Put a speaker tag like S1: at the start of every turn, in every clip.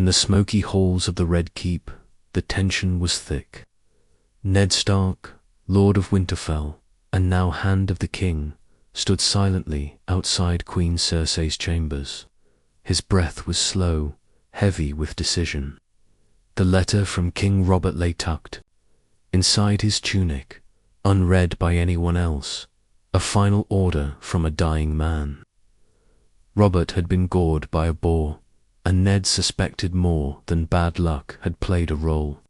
S1: In the smoky halls of the Red Keep, the tension was thick. Ned Stark, Lord of Winterfell, and now Hand of the King, stood silently outside Queen Cersei's chambers. His breath was slow, heavy with decision. The letter from King Robert lay tucked inside his tunic, unread by anyone else, a final order from a dying man. Robert had been gored by a boar, and Ned suspected more than bad luck had played a role.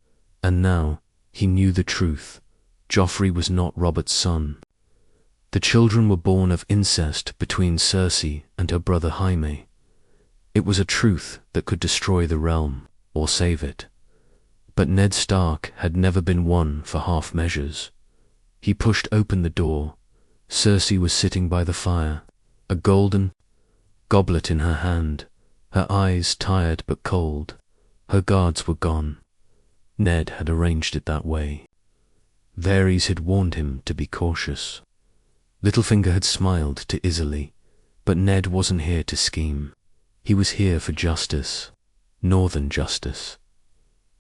S1: And now he knew the truth. Joffrey was not Robert's son. The children were born of incest between Cersei and her brother Jaime. It was a truth that could destroy the realm or save it. But Ned Stark had never been one for half measures. He pushed open the door. Cersei was sitting by the fire, a golden goblet in her hand, her eyes tired but cold. Her guards were gone. Ned had arranged it that way. Varys had warned him to be cautious. Littlefinger had smiled to Isolde, but Ned wasn't here to scheme. He was here for justice, northern justice.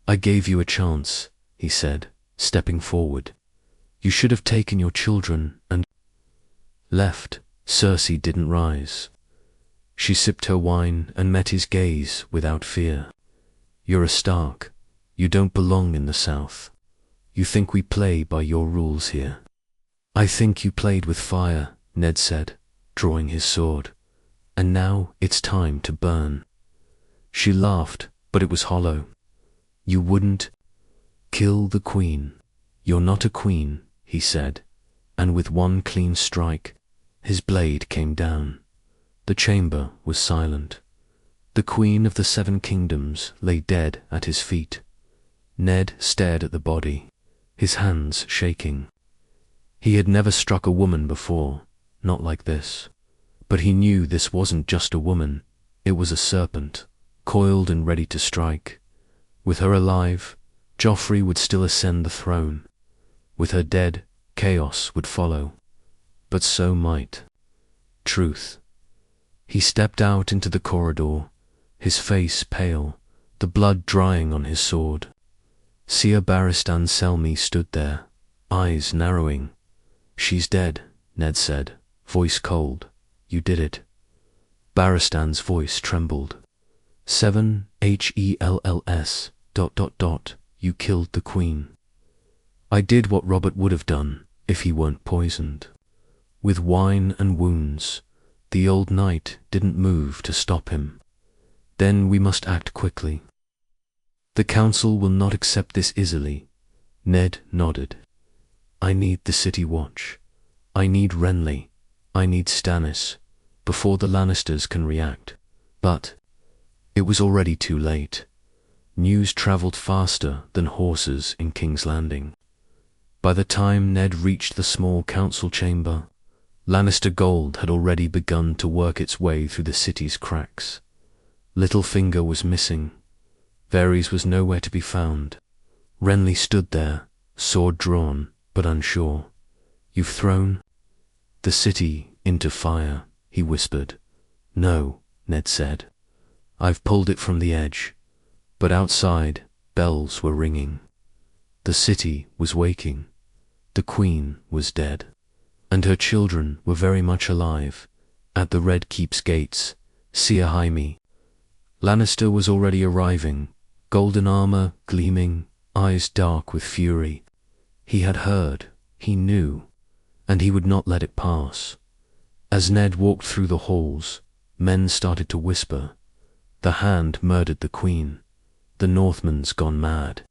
S1: "I gave you a chance," he said, stepping forward. "You should have taken your children and left." Cersei didn't rise. She sipped her wine and met his gaze without fear. "You're a Stark. You don't belong in the South. You think we play by your rules here." "I think you played with fire," Ned said, drawing his sword. "And now it's time to burn." She laughed, but it was hollow. "You wouldn't kill the queen. You're not a queen," he said, and with one clean strike, his blade came down. The chamber was silent. The Queen of the Seven Kingdoms lay dead at his feet. Ned stared at the body, his hands shaking. He had never struck a woman before, not like this. But he knew this wasn't just a woman, it was a serpent, coiled and ready to strike. With her alive, Joffrey would still ascend the throne. With her dead, chaos would follow. But so might truth. He stepped out into the corridor, his face pale, the blood drying on his sword. Seer Barristan Selmy stood there, eyes narrowing. "She's dead," Ned said, voice cold. "You did it." Barristan's voice trembled. "7 HELLS ... You killed the queen." "I did what Robert would have done if he weren't poisoned." With wine and wounds, the old knight didn't move to stop him. "Then we must act quickly." "The council will not accept this easily." Ned nodded. "I need the city watch. I need Renly. I need Stannis, before the Lannisters can react." But it was already too late. News travelled faster than horses in King's Landing. By the time Ned reached the small council chamber, Lannister gold had already begun to work its way through the city's cracks. Littlefinger was missing. Varys was nowhere to be found. Renly stood there, sword drawn, but unsure. "You've thrown the city into fire," he whispered. "No," Ned said. "I've pulled it from the edge." But outside, bells were ringing. The city was waking. The queen was dead. And her children were very much alive. At the Red Keep's gates, Seer Jaime Lannister was already arriving, golden armor gleaming, eyes dark with fury. He had heard, he knew, and he would not let it pass. As Ned walked through the halls, men started to whisper. The Hand murdered the queen. The Northman's gone mad.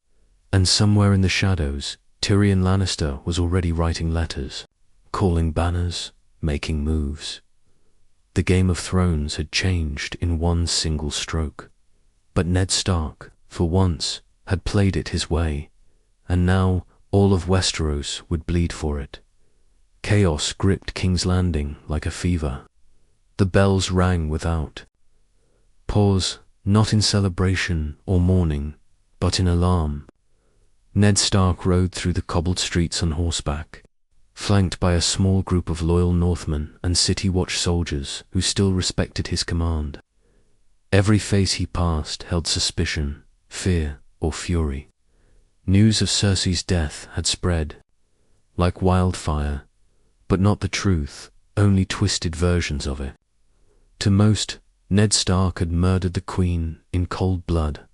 S1: And somewhere in the shadows, Tyrion Lannister was already writing letters, calling banners, making moves. The Game of Thrones had changed in one single stroke. But Ned Stark, for once, had played it his way, and now all of Westeros would bleed for it. Chaos gripped King's Landing like a fever. The bells rang without. Pause, not in celebration or mourning, but in alarm. Ned Stark rode through the cobbled streets on horseback, flanked by a small group of loyal Northmen and City Watch soldiers who still respected his command. Every face he passed held suspicion, fear, or fury. News of Cersei's death had spread like wildfire, but not the truth, only twisted versions of it. To most, Ned Stark had murdered the Queen in cold blood.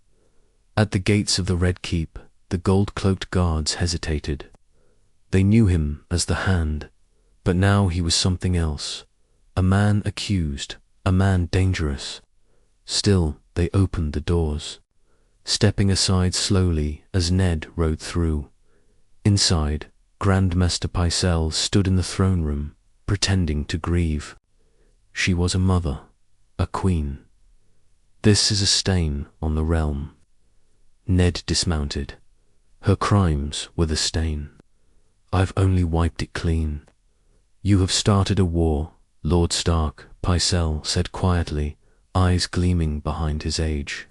S1: At the gates of the Red Keep, the gold-cloaked guards hesitated. They knew him as the Hand, but now he was something else. A man accused, a man dangerous. Still, they opened the doors, stepping aside slowly as Ned rode through. Inside, Grand Maester Pycelle stood in the throne room, pretending to grieve. She was a mother, a queen. This is a stain on the realm. Ned dismounted. Her crimes were the stain. I've only wiped it clean. You have started a war, Lord Stark, Pycelle said quietly, eyes gleaming behind his age.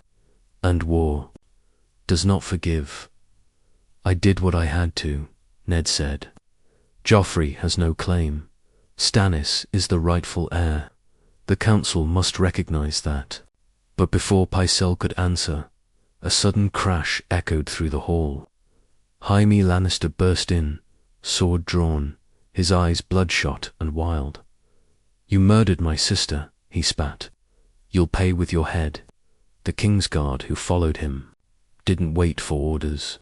S1: And war does not forgive. I did what I had to, Ned said. Joffrey has no claim. Stannis is the rightful heir. The council must recognize that. But before Pycelle could answer, a sudden crash echoed through the hall. Jaime Lannister burst in, sword drawn, his eyes bloodshot and wild. You murdered my sister, he spat. You'll pay with your head. The Kingsguard who followed him didn't wait for orders.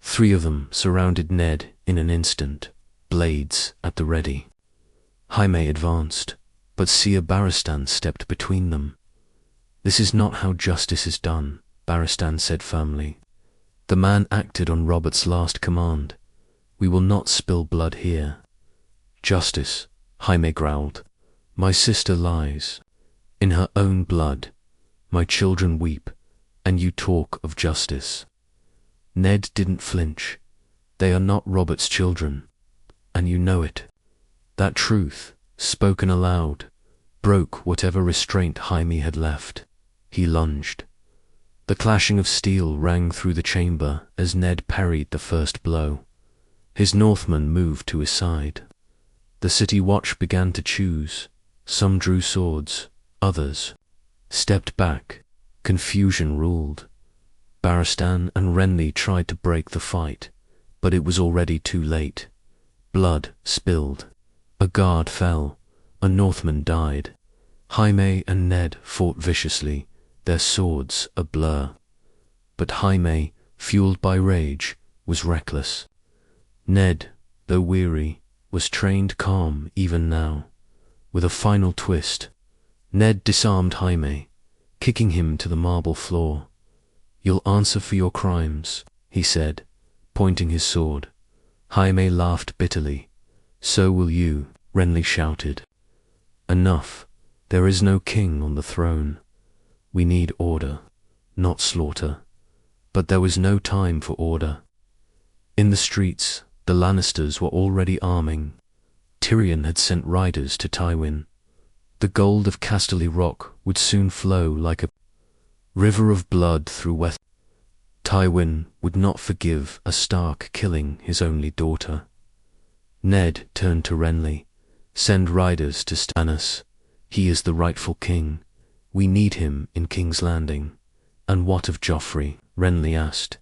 S1: 3 of them surrounded Ned in an instant, blades at the ready. Jaime advanced, but Seer Barristan stepped between them. This is not how justice is done, Barristan said firmly. The man acted on Robert's last command. We will not spill blood here. Justice, Jaime growled. My sister lies. In her own blood. My children weep, and you talk of justice. Ned didn't flinch. They are not Robert's children, and you know it. That truth, spoken aloud, broke whatever restraint Jaime had left. He lunged. The clashing of steel rang through the chamber as Ned parried the first blow. His Northmen moved to his side. The city watch began to choose. Some drew swords, others stepped back. Confusion ruled. Barristan and Renly tried to break the fight, but it was already too late. Blood spilled. A guard fell. A Northman died. Jaime and Ned fought viciously, their swords a blur. But Jaime, fueled by rage, was reckless. Ned, though weary, was trained calm even now. With a final twist, Ned disarmed Jaime, kicking him to the marble floor. You'll answer for your crimes, he said, pointing his sword. Jaime laughed bitterly. So will you, Renly shouted. Enough. There is no king on the throne. We need order, not slaughter. But there was no time for order. In the streets, the Lannisters were already arming. Tyrion had sent riders to Tywin. The gold of Casterly Rock would soon flow like a river of blood through West. Tywin would not forgive a Stark killing his only daughter. Ned turned to Renly. Send riders to Stannis. He is the rightful king. We need him in King's Landing. And what of Joffrey? Renly asked.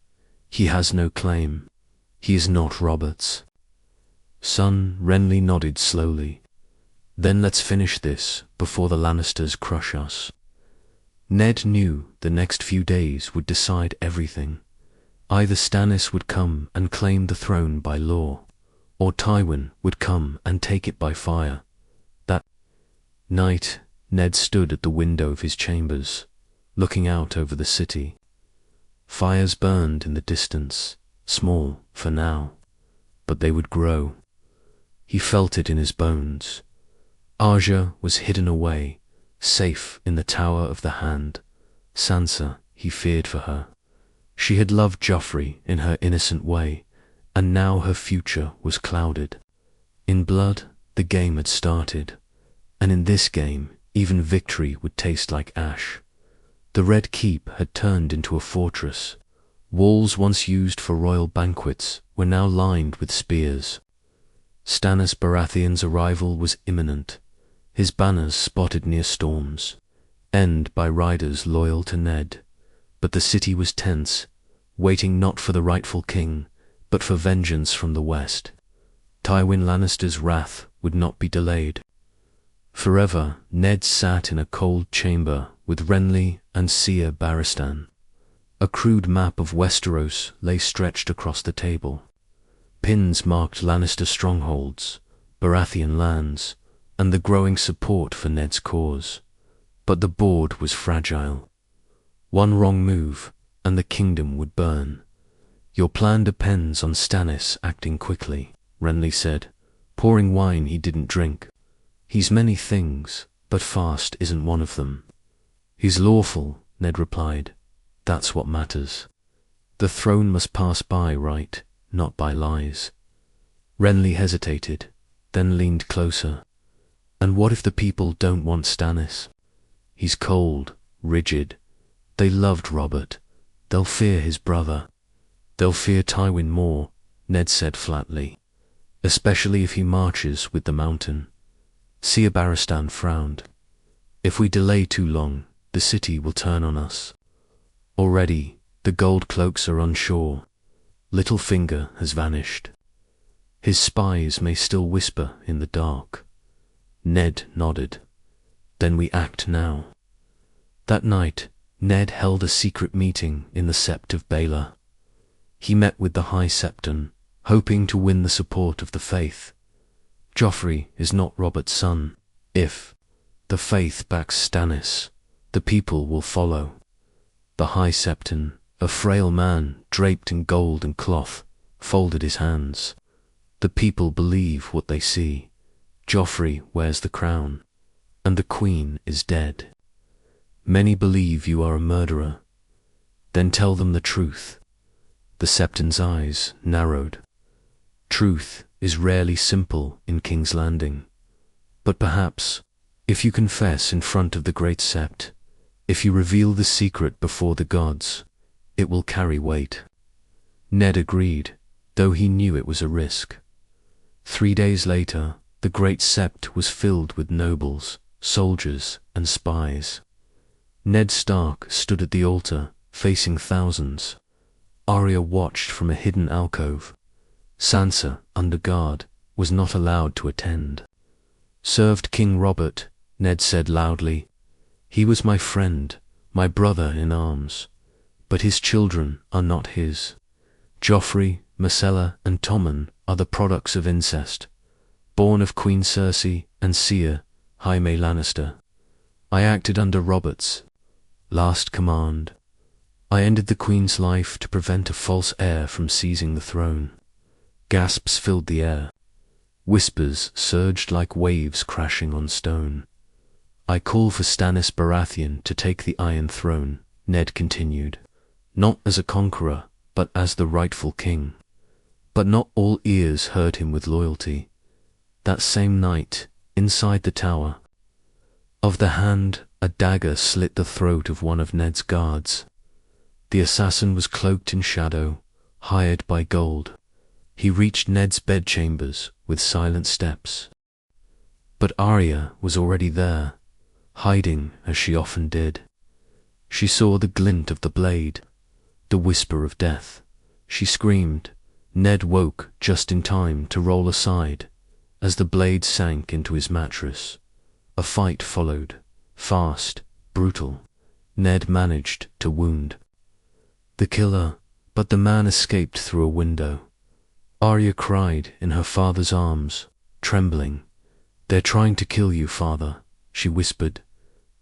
S1: He has no claim. He is not Robert's. Son, Renly nodded slowly. Then let's finish this before the Lannisters crush us. Ned knew the next few days would decide everything. Either Stannis would come and claim the throne by law, or Tywin would come and take it by fire. That night, Ned stood at the window of his chambers, looking out over the city. Fires burned in the distance, small for now, but they would grow. He felt it in his bones. Arya was hidden away, safe in the Tower of the Hand. Sansa, he feared for her. She had loved Joffrey in her innocent way, and now her future was clouded. In blood, the game had started, and in this game, even victory would taste like ash. The Red Keep had turned into a fortress. Walls once used for royal banquets were now lined with spears. Stannis Baratheon's arrival was imminent, his banners spotted near storms. end by riders loyal to Ned. But the city was tense, waiting not for the rightful king, but for vengeance from the west. Tywin Lannister's wrath would not be delayed. Forever, Ned sat in a cold chamber with Renly and Seer Barristan. A crude map of Westeros lay stretched across the table. Pins marked Lannister strongholds, Baratheon lands, and the growing support for Ned's cause. But the board was fragile. One wrong move, and the kingdom would burn. Your plan depends on Stannis acting quickly, Renly said, pouring wine he didn't drink. He's many things, but fast isn't one of them. He's lawful, Ned replied. That's what matters. The throne must pass by right, not by lies. Renly hesitated, then leaned closer. And what if the people don't want Stannis? He's cold, rigid. They loved Robert. They'll fear his brother. They'll fear Tywin more, Ned said flatly. Especially if he marches with the mountain. Seer Barristan frowned. If we delay too long, the city will turn on us. Already, the gold cloaks are on shore. Littlefinger has vanished. His spies may still whisper in the dark. Ned nodded. Then we act now. That night, Ned held a secret meeting in the Sept of Baelor. He met with the High Septon, hoping to win the support of the faith. Joffrey is not Robert's son. If the faith backs Stannis, the people will follow. The High Septon, a frail man draped in gold and cloth, folded his hands. The people believe what they see. Joffrey wears the crown, and the queen is dead. Many believe you are a murderer. Then tell them the truth. The Septon's eyes narrowed. Truth is rarely simple in King's Landing. But perhaps, if you confess in front of the Great Sept, if you reveal the secret before the gods, it will carry weight. Ned agreed, though he knew it was a risk. 3 days later, the Great Sept was filled with nobles, soldiers, and spies. Ned Stark stood at the altar, facing thousands. Arya watched from a hidden alcove. Sansa, under guard, was not allowed to attend. Served King Robert, Ned said loudly. He was my friend, my brother in arms. But his children are not his. Joffrey, Myrcella, and Tommen are the products of incest, born of Queen Cersei and Seer Jaime Lannister. I acted under Robert's last command. I ended the Queen's life to prevent a false heir from seizing the throne. Gasps filled the air. Whispers surged like waves crashing on stone. I call for Stannis Baratheon to take the Iron Throne, Ned continued, not as a conqueror, but as the rightful king. But not all ears heard him with loyalty. That same night, inside the tower, of the hand, a dagger slit the throat of one of Ned's guards. The assassin was cloaked in shadow, hired by gold. He reached Ned's bedchambers with silent steps. But Arya was already there, hiding as she often did. She saw the glint of the blade, the whisper of death. She screamed. Ned woke just in time to roll aside as the blade sank into his mattress. A fight followed, fast, brutal. Ned managed to wound the killer, but the man escaped through a window. Arya cried in her father's arms, trembling. They're trying to kill you, father, she whispered.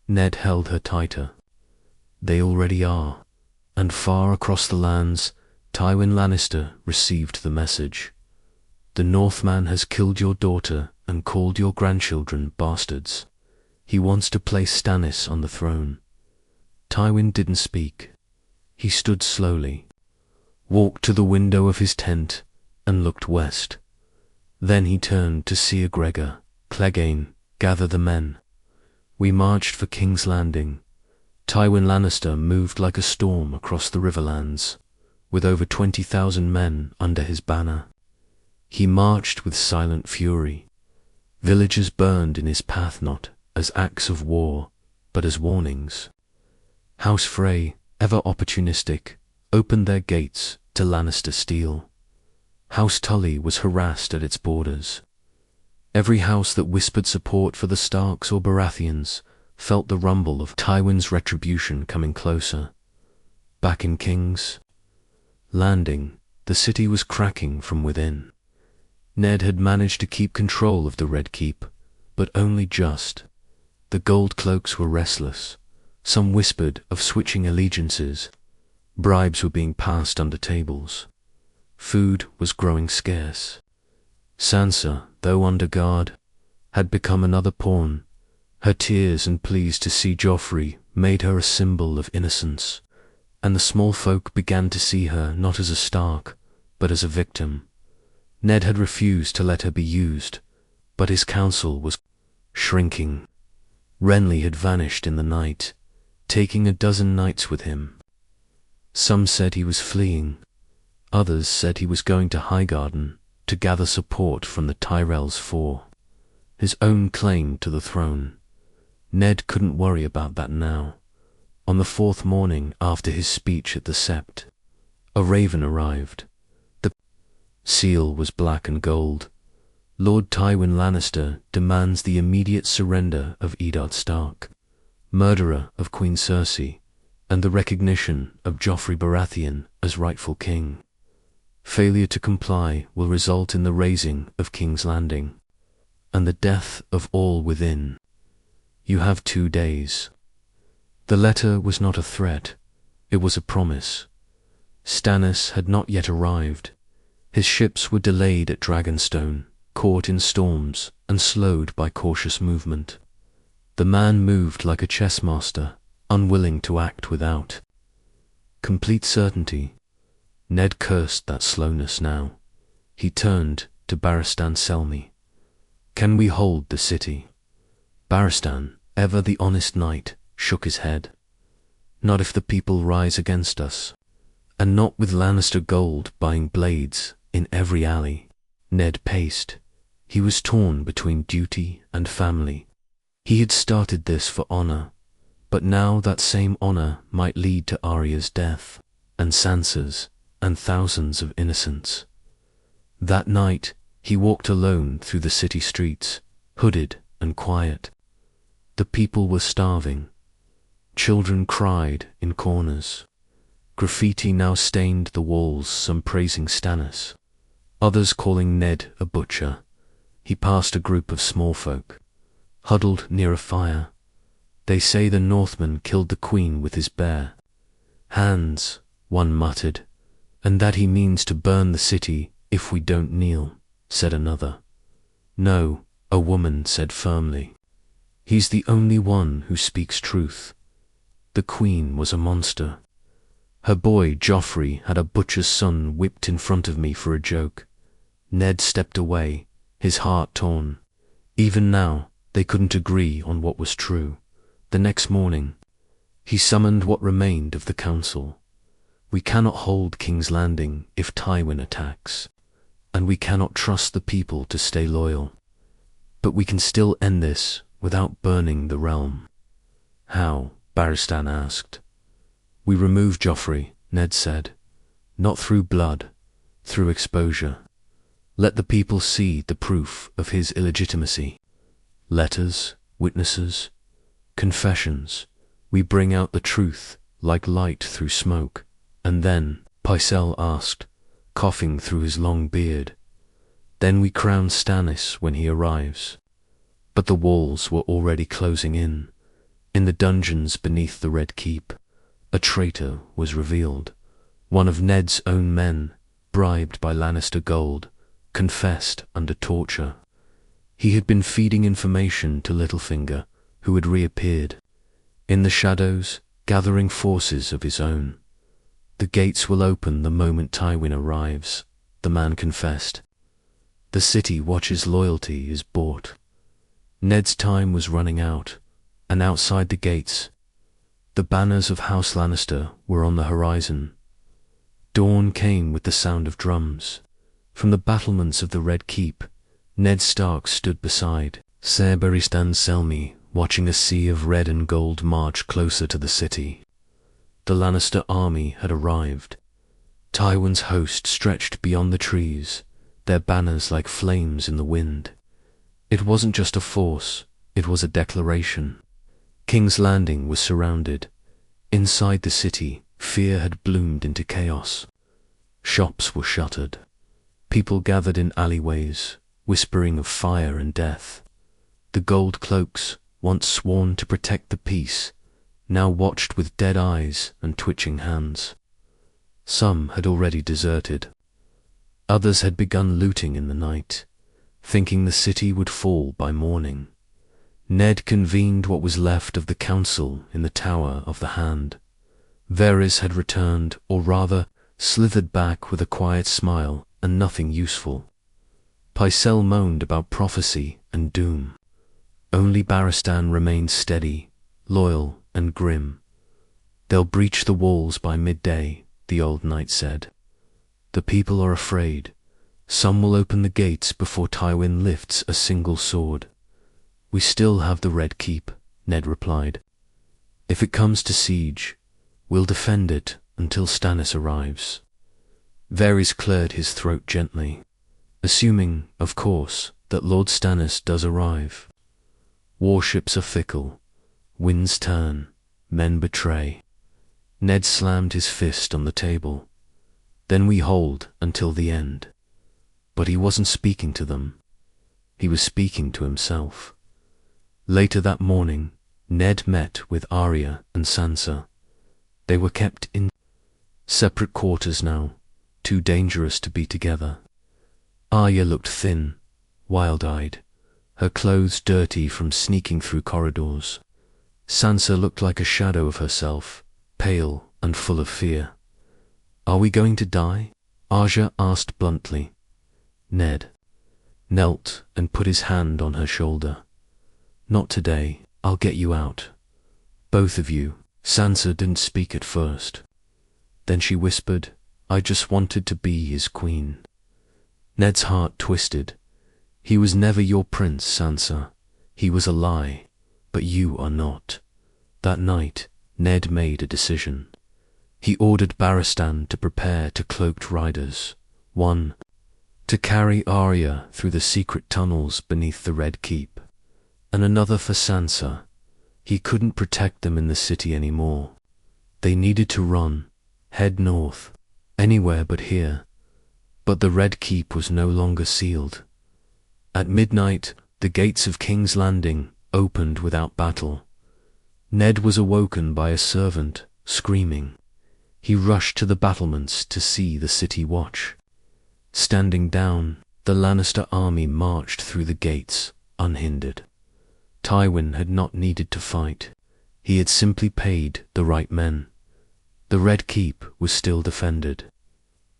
S1: Ned held her tighter. They already are. And far across the lands, Tywin Lannister received the message. The Northman has killed your daughter and called your grandchildren bastards. He wants to place Stannis on the throne. Tywin didn't speak. He stood slowly, walked to the window of his tent, and looked west. Then he turned to Seer Gregor. Clegane, gather the men. We marched for King's Landing. Tywin Lannister moved like a storm across the Riverlands, with over 20,000 men under his banner. He marched with silent fury. Villages burned in his path not as acts of war, but as warnings. House Frey, ever opportunistic, opened their gates to Lannister steel. House Tully was harassed at its borders. Every house that whispered support for the Starks or Baratheons felt the rumble of Tywin's retribution coming closer. Back in King's Landing, the city was cracking from within. Ned had managed to keep control of the Red Keep, but only just. The gold cloaks were restless. Some whispered of switching allegiances. Bribes were being passed under tables. Food was growing scarce. Sansa, though under guard, had become another pawn. Her tears and pleas to see Joffrey made her a symbol of innocence, and the small folk began to see her not as a Stark, but as a victim. Ned had refused to let her be used, but his council was shrinking. Renly had vanished in the night, taking a dozen knights with him. Some said he was fleeing. Others said he was going to Highgarden to gather support from the Tyrells for his own claim to the throne. Ned couldn't worry about that now. On the fourth morning after his speech at the Sept, a raven arrived. The seal was black and gold. Lord Tywin Lannister demands the immediate surrender of Eddard Stark, murderer of Queen Cersei, and the recognition of Joffrey Baratheon as rightful king. Failure to comply will result in the razing of King's Landing, and the death of all within. You have 2 days. The letter was not a threat, it was a promise. Stannis had not yet arrived. His ships were delayed at Dragonstone, caught in storms and slowed by cautious movement. The man moved like a chess master, unwilling to act without complete certainty. Ned cursed that slowness now. He turned to Barristan Selmy. Can we hold the city? Barristan, ever the honest knight, shook his head. Not if the people rise against us, and not with Lannister gold buying blades in every alley. Ned paced. He was torn between duty and family. He had started this for honor, but now that same honor might lead to Arya's death, and Sansa's, and thousands of innocents. That night, he walked alone through the city streets, hooded and quiet. The people were starving. Children cried in corners. Graffiti now stained the walls, some praising Stannis, others calling Ned a butcher. He passed a group of small folk, huddled near a fire. They say the Northman killed the queen with his bare hands, one muttered, and that he means to burn the city if we don't kneel, said another. No, a woman said firmly. He's the only one who speaks truth. The queen was a monster. Her boy, Joffrey, had a butcher's son whipped in front of me for a joke. Ned stepped away, his heart torn. Even now, they couldn't agree on what was true. The next morning, he summoned what remained of the council. We cannot hold King's Landing if Tywin attacks, and we cannot trust the people to stay loyal. But we can still end this without burning the realm. How? Barristan asked. We remove Joffrey, Ned said. Not through blood, through exposure. Let the people see the proof of his illegitimacy. Letters, witnesses, confessions. We bring out the truth like light through smoke. And then, Pycelle asked, coughing through his long beard, then we crown Stannis when he arrives. But the walls were already closing in. In the dungeons beneath the Red Keep, a traitor was revealed. One of Ned's own men, bribed by Lannister gold, confessed under torture. He had been feeding information to Littlefinger, who had reappeared in the shadows, gathering forces of his own. The gates will open the moment Tywin arrives, the man confessed. The City Watch's loyalty is bought. Ned's time was running out, and outside the gates, the banners of House Lannister were on the horizon. Dawn came with the sound of drums. From the battlements of the Red Keep, Ned Stark stood beside Ser Barristan Selmy watching a sea of red and gold march closer to the city. The Lannister army had arrived. Tywin's host stretched beyond the trees, their banners like flames in the wind. It wasn't just a force, it was a declaration. King's Landing was surrounded. Inside the city, fear had bloomed into chaos. Shops were shuttered. People gathered in alleyways, whispering of fire and death. The gold cloaks, once sworn to protect the peace, now watched with dead eyes and twitching hands. Some had already deserted. Others had begun looting in the night, thinking the city would fall by morning. Ned convened what was left of the council in the Tower of the Hand. Varys had returned, or rather, slithered back with a quiet smile and nothing useful. Pycelle moaned about prophecy and doom. Only Barristan remained steady, loyal and grim. "They'll breach the walls by midday," the old knight said. "The people are afraid. Some will open the gates before Tywin lifts a single sword." "We still have the Red Keep," Ned replied. "If it comes to siege, we'll defend it until Stannis arrives." Varys cleared his throat gently, assuming, of course, that Lord Stannis does arrive. Warships are fickle. Winds turn. Men betray. Ned slammed his fist on the table. "Then we hold until the end." But he wasn't speaking to them. He was speaking to himself. Later that morning, Ned met with Arya and Sansa. They were kept in separate quarters now, too dangerous to be together. Arya looked thin, wild-eyed, her clothes dirty from sneaking through corridors. Sansa looked like a shadow of herself, pale and full of fear. "Are we going to die?" Arya asked bluntly. Ned knelt and put his hand on her shoulder. "Not today. I'll get you out. Both of you." Sansa didn't speak at first. Then she whispered, "I just wanted to be his queen." Ned's heart twisted. "He was never your prince, Sansa. He was a lie, but you are not." That night, Ned made a decision. He ordered Barristan to prepare 2 cloaked riders, one to carry Arya through the secret tunnels beneath the Red Keep, and another for Sansa. He couldn't protect them in the city anymore. They needed to run, head north, anywhere but here. But the Red Keep was no longer sealed. At midnight, the gates of King's Landing opened without battle. Ned was awoken by a servant, screaming. He rushed to the battlements to see the city watch. Standing down, the Lannister army marched through the gates, unhindered. Tywin had not needed to fight. He had simply paid the right men. The Red Keep was still defended,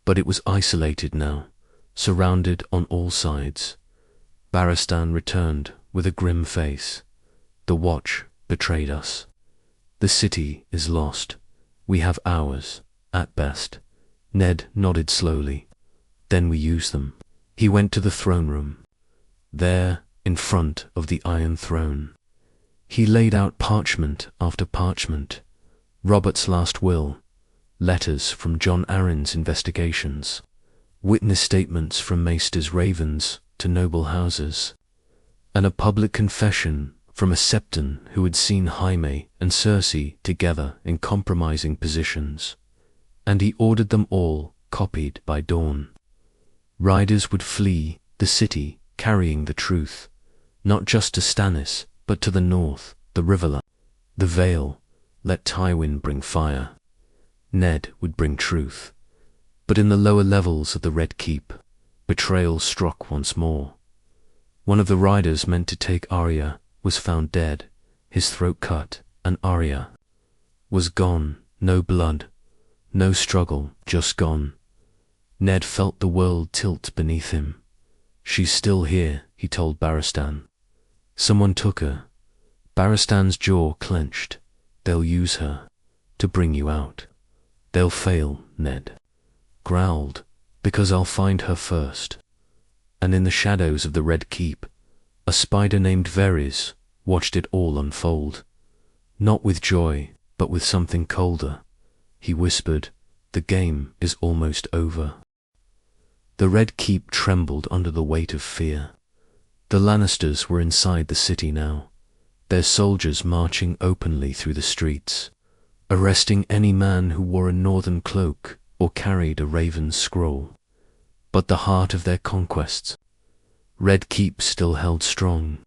S1: but it was isolated now, surrounded on all sides. Barristan returned with a grim face. "The Watch betrayed us. The city is lost. We have hours, at best." Ned nodded slowly. "Then we use them." He went to the throne room. There, in front of the Iron Throne, he laid out parchment after parchment. Robert's last will, letters from Jon Arryn's investigations, witness statements from Maester's ravens to noble houses, and a public confession from a Septon who had seen Jaime and Cersei together in compromising positions, and he ordered them all copied by dawn. Riders would flee the city carrying the truth, not just to Stannis, but to the north, the Riverland, the Vale. Let Tywin bring fire. Ned would bring truth. But in the lower levels of the Red Keep, betrayal struck once more. One of the riders meant to take Arya was found dead, his throat cut, and Arya was gone. No blood, no struggle, just gone. Ned felt the world tilt beneath him. "She's still here," he told Barristan. "Someone took her." Barristan's jaw clenched. "They'll use her to bring you out." "They'll fail," Ned growled, "because I'll find her first." And in the shadows of the Red Keep, a spider named Varys watched it all unfold. Not with joy, but with something colder. He whispered, "The game is almost over." The Red Keep trembled under the weight of fear. The Lannisters were inside the city now, their soldiers marching openly through the streets, arresting any man who wore a northern cloak or carried a raven's scroll. But the heart of their conquests, Red Keep, still held strong.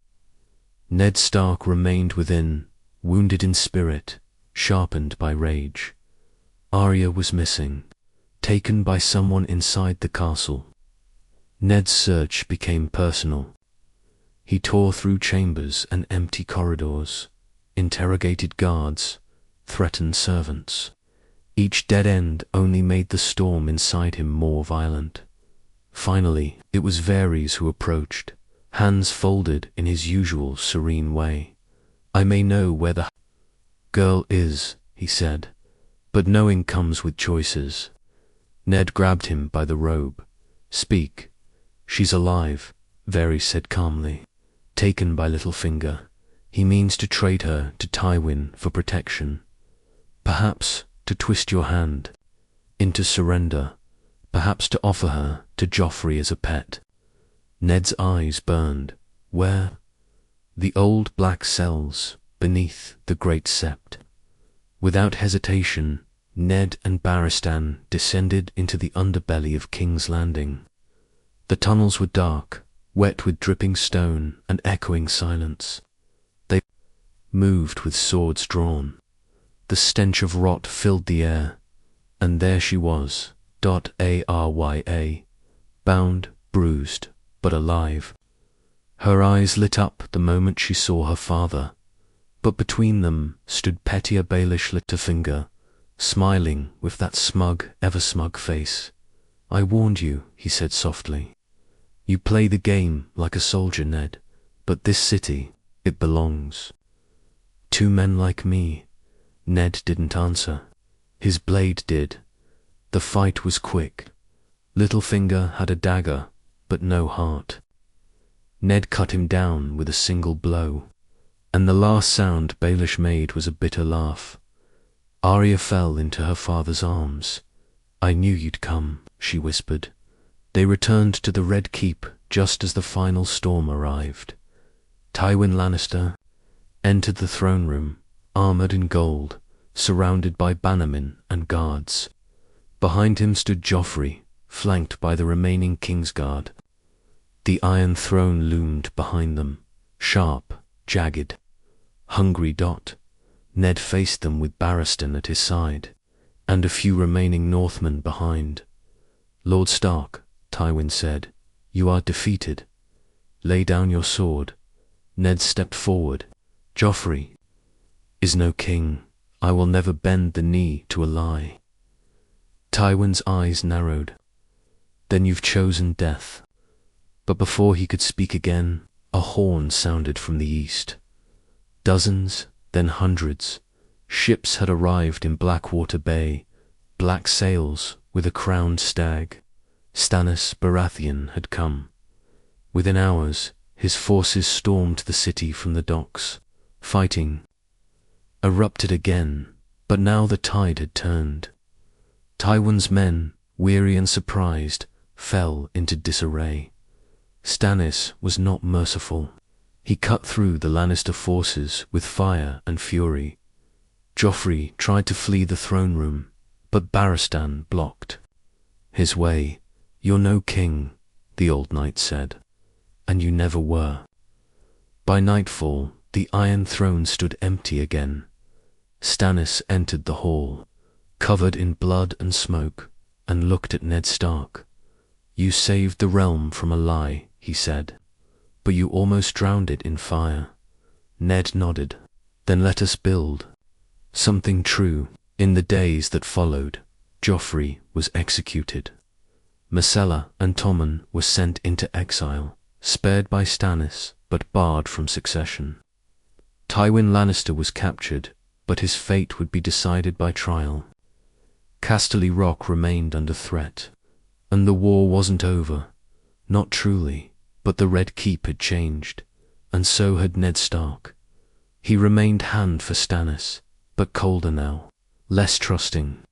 S1: Ned Stark remained within, wounded in spirit, sharpened by rage. Arya was missing, taken by someone inside the castle. Ned's search became personal. He tore through chambers and empty corridors, interrogated guards, threatened servants. Each dead end only made the storm inside him more violent. Finally, it was Varys who approached, hands folded in his usual serene way. "I may know where the girl is," he said, "but knowing comes with choices." Ned grabbed him by the robe. "Speak." "She's alive," Varys said calmly, taken by Littlefinger. "He means to trade her to Tywin for protection. Perhaps to twist your hand into surrender. Perhaps to offer her to Joffrey as a pet." Ned's eyes burned. "Where?" "The old black cells beneath the Great Sept." Without hesitation, Ned and Barristan descended into the underbelly of King's Landing. The tunnels were dark, wet with dripping stone and echoing silence. They moved with swords drawn. The stench of rot filled the air, and there she was, Arya, bound, bruised, but alive. Her eyes lit up the moment she saw her father, but between them stood pettier Baelish Littlefinger, smiling with that smug, ever-smug face. "I warned you," he said softly. "You play the game like a soldier, Ned, but this city, it belongs." "To men like me." Ned didn't answer. His blade did. The fight was quick. Littlefinger had a dagger, but no heart. Ned cut him down with a single blow, and the last sound Baelish made was a bitter laugh. Arya fell into her father's arms. "I knew you'd come," she whispered. They returned to the Red Keep just as the final storm arrived. Tywin Lannister entered the throne room, armored in gold, surrounded by bannermen and guards. Behind him stood Joffrey, flanked by the remaining Kingsguard. The Iron Throne loomed behind them, sharp, jagged, hungry. Ned faced them with Barristan at his side, and a few remaining Northmen behind. "Lord Stark," Tywin said, "you are defeated. Lay down your sword." Ned stepped forward. "Joffrey is no king. I will never bend the knee to a lie." Tywin's eyes narrowed. "Then you've chosen death." But before he could speak again, a horn sounded from the east. Dozens, then hundreds. Ships had arrived in Blackwater Bay, black sails with a crowned stag. Stannis Baratheon had come. Within hours, his forces stormed the city from the docks. Fighting erupted again, but now the tide had turned. Tywin's men, weary and surprised, fell into disarray. Stannis was not merciful. He cut through the Lannister forces with fire and fury. Joffrey tried to flee the throne room, but Barristan blocked his way. "You're no king," the old knight said, "and you never were." By nightfall, the Iron Throne stood empty again. Stannis entered the hall, covered in blood and smoke, and looked at Ned Stark. "You saved the realm from a lie," he said, "but you almost drowned it in fire." Ned nodded. "Then let us build something true." In the days that followed, Joffrey was executed. Myrcella and Tommen were sent into exile, spared by Stannis, but barred from succession. Tywin Lannister was captured, but his fate would be decided by trial. Casterly Rock remained under threat, and the war wasn't over. Not truly, but the Red Keep had changed, and so had Ned Stark. He remained hand for Stannis, but colder now, less trusting.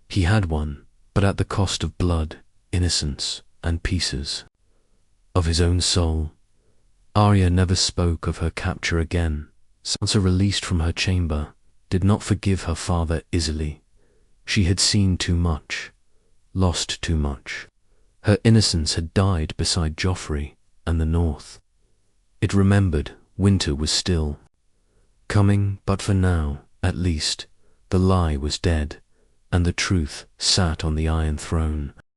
S1: He had won, but at the cost of blood, innocence, and pieces of his own soul. Arya never spoke of her capture again. Sansa, released from her chamber, did not forgive her father easily. She had seen too much, lost too much. Her innocence had died beside Joffrey and the North. It remembered winter was still coming, but for now, at least, the lie was dead, and the truth sat on the Iron Throne.